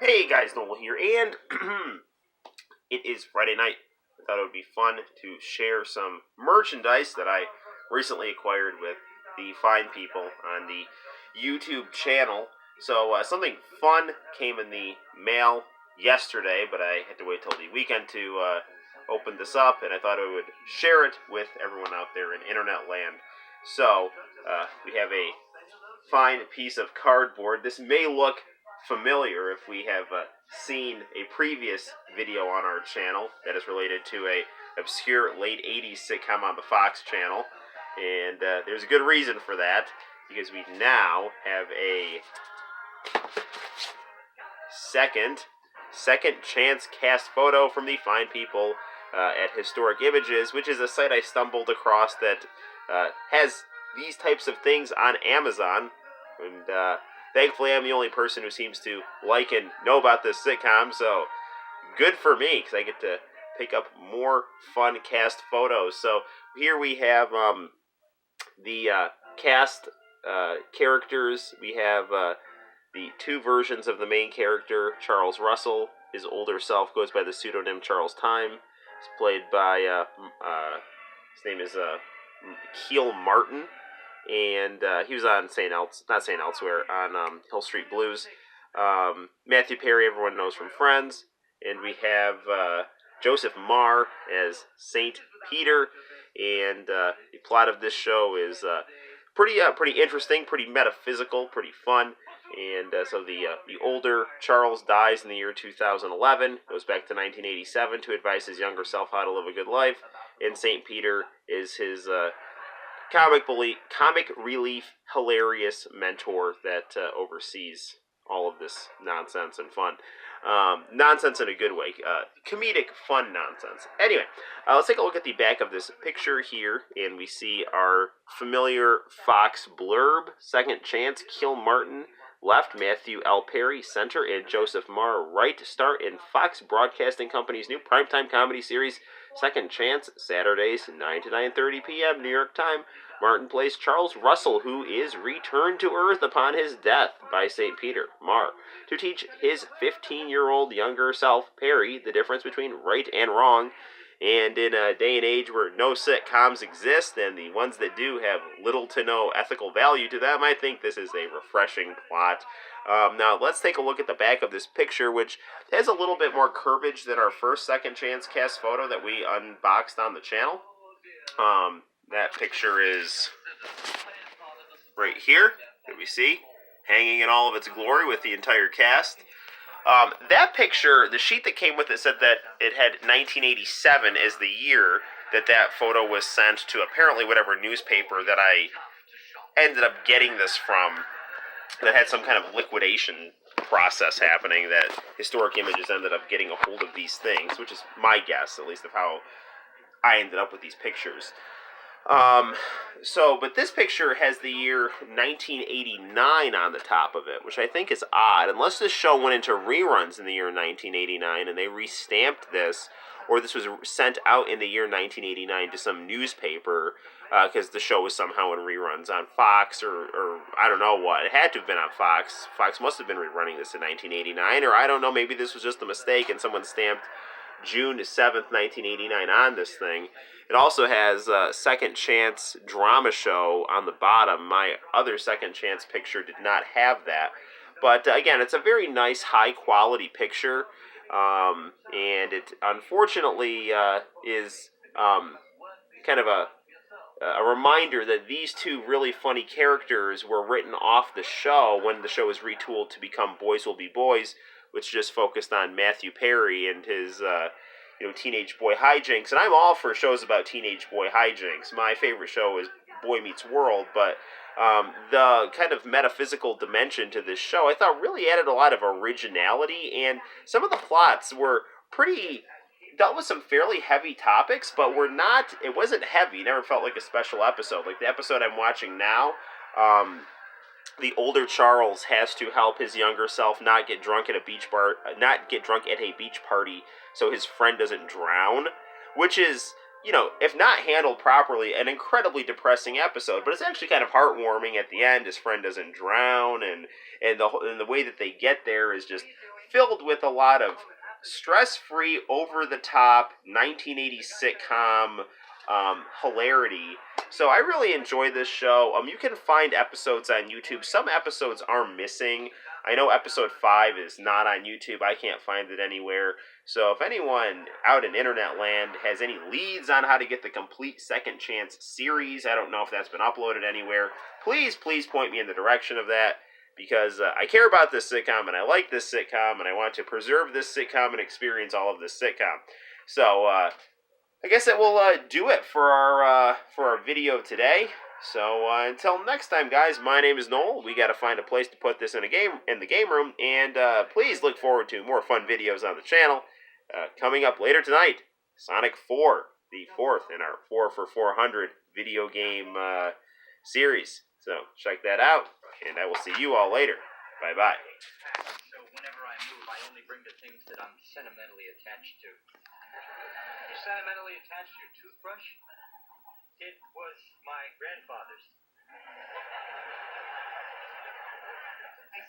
Hey guys, Noel here, and it is Friday night. I thought it would be fun to share some merchandise that I recently acquired with the fine people on the YouTube channel. So something fun came in the mail yesterday, but I had to wait till the weekend to open this up, and I thought I would share it with everyone out there in internet land. So we have a fine piece of cardboard. This may look familiar if we have seen a previous video on our channel that is related to a obscure late 80s sitcom on the Fox channel. And there's a good reason for that, because we now have a second chance cast photo from the fine people at Historic Images, which is a site I stumbled across that has these types of things on Amazon. And thankfully, I'm the only person who seems to like and know about this sitcom, so good for me, because I get to pick up more fun cast photos. So here we have the cast characters. We have the two versions of the main character, Charles Russell. His older self goes by the pseudonym Charles Time. He's played by, his name is Keel Martin. And he was on on Hill Street Blues. Matthew Perry, everyone knows from Friends. And we have Joseph Marr as Saint Peter. And the plot of this show is pretty interesting, pretty metaphysical, pretty fun. And so the older Charles dies in the year 2011, goes back to 1987 to advise his younger self how to live a good life. And Saint Peter is his comic relief, hilarious mentor that oversees all of this nonsense and fun. Nonsense in a good way. Comedic, fun nonsense. Anyway, let's take a look at the back of this picture here, and we see our familiar Fox blurb. Second chance, Keel Martin left, Matthew L. Perry center, and Joseph Marr right to start in Fox Broadcasting Company's new primetime comedy series, Second Chance, Saturdays, 9 to 9:30 p.m. New York time. Martin plays Charles Russell, who is returned to Earth upon his death by St. Peter, Marr, to teach his 15-year-old younger self, Perry, the difference between right and wrong. And in a day and age where no sitcoms exist, and the ones that do have little to no ethical value to them, I think this is a refreshing plot. Now, let's take a look at the back of this picture, which has a little bit more curvage than our first second chance cast photo that we unboxed on the channel. That picture is right here, that we see, hanging in all of its glory with the entire cast. That picture, the sheet that came with it said that it had 1987 as the year that photo was sent to apparently whatever newspaper that I ended up getting this from, that had some kind of liquidation process happening, that Historic Images ended up getting a hold of these things, which is my guess, at least, of how I ended up with these pictures. But this picture has the year 1989 on the top of it, which I think is odd, unless this show went into reruns in the year 1989 and they restamped this, or this was sent out in the year 1989 to some newspaper, because the show was somehow in reruns on Fox, or I don't know what. It had to have been on Fox. Fox must have been rerunning this in 1989, or I don't know, maybe this was just a mistake and someone stamped June 7th, 1989 on this thing. It also has a Second Chance drama show on the bottom. My other Second Chance picture did not have that. But again, it's a very nice, high-quality picture. And it unfortunately is kind of a reminder that these two really funny characters were written off the show when the show was retooled to become Boys Will Be Boys, which just focused on Matthew Perry and his teenage boy hijinks. And I'm all for shows about teenage boy hijinks. My favorite show is Boy Meets World, but the kind of metaphysical dimension to this show I thought really added a lot of originality, and some of the plots were dealt with some fairly heavy topics, but it wasn't heavy. It never felt like a special episode. Like the episode I'm watching now, the older Charles has to help his younger self not get drunk at a beach party so his friend doesn't drown, which is, if not handled properly, an incredibly depressing episode. But it's actually kind of heartwarming at the end. His friend doesn't drown, and the way that they get there is just filled with a lot of stress-free, over-the-top 1980s sitcom hilarity. So I really enjoy this show. You can find episodes on YouTube. Some episodes are missing. I know episode 5 is not on YouTube. I can't find it anywhere. So if anyone out in internet land has any leads on how to get the complete Second Chance series, I don't know if that's been uploaded anywhere, please point me in the direction of that, because I care about this sitcom, and I like this sitcom, and I want to preserve this sitcom and experience all of this sitcom. So, I guess that will do it for our video today. So until next time, guys, my name is Noel. We got to find a place to put this in the game room, and please look forward to more fun videos on the channel. Coming up later tonight, Sonic 4, the 4th in our 4 for 400 video game series. So check that out, and I will see you all later. Bye bye. So whenever I move, I only bring the things that I'm sentimentally attached to. You're sentimentally attached to your toothbrush? It was my grandfather's.